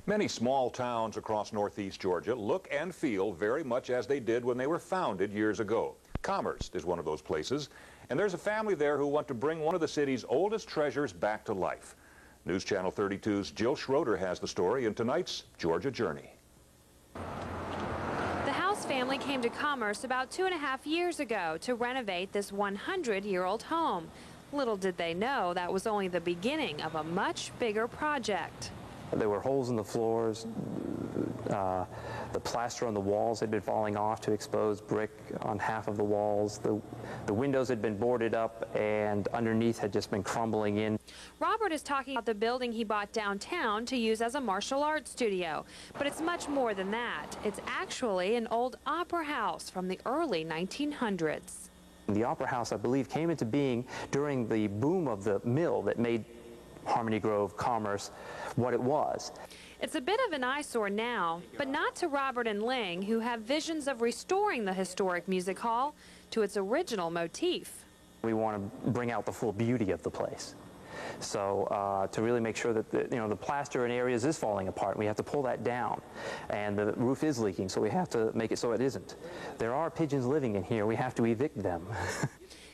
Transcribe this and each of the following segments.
Many small towns across northeast Georgia look and feel very much as they did when they were founded years ago. Commerce is one of those places, and there's a family there who want to bring one of the city's oldest treasures back to life. News Channel 32's Jill Schroeder has the story in tonight's Georgia Journey. The House family came to Commerce about 2.5 years ago to renovate this 100-year-old home. Little did they know that was only the beginning of a much bigger project. There were holes in the floors. The plaster on the walls had been falling off to expose brick on half of the walls. The windows had been boarded up and underneath had just been crumbling in. Robert is talking about the building he bought downtown to use as a martial arts studio. But it's much more than that. It's actually an old opera house from the early 1900s. The opera house, I believe, came into being during the boom of the mill that made Harmony Grove Commerce what it was. It's a bit of an eyesore now, but not to Robert and Ling, who have visions of restoring the historic music hall to its original motif. We want to bring out the full beauty of the place. So to really make sure that the plaster in areas is falling apart, we have to pull that down. And the roof is leaking, so we have to make it so it isn't. There are pigeons living in here. We have to evict them.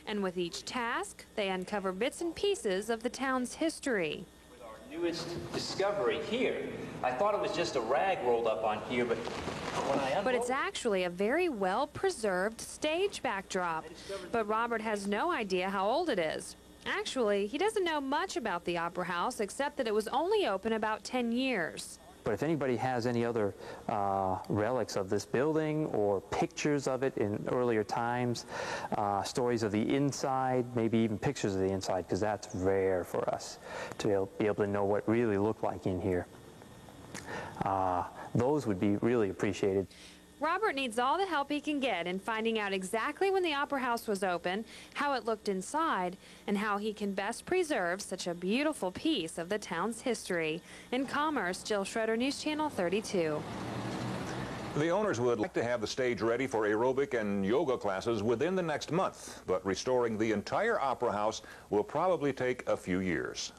And with each task, they uncover bits and pieces of the town's history. With our newest discovery here, I thought it was just a rag rolled up on here, but when I unrolled... But it's actually a very well-preserved stage backdrop. But Robert has no idea how old it is. Actually, he doesn't know much about the Opera House except that it was only open about 10 years. But if anybody has any other relics of this building or pictures of it in earlier times, stories of the inside, maybe even pictures of the inside, because that's rare for us to be able to know what it really looked like in here, those would be really appreciated. Robert needs all the help he can get in finding out exactly when the Opera House was open, how it looked inside, and how he can best preserve such a beautiful piece of the town's history. In Commerce, Jill Schroeder, News Channel 32. The owners would like to have the stage ready for aerobic and yoga classes within the next month, but restoring the entire Opera House will probably take a few years.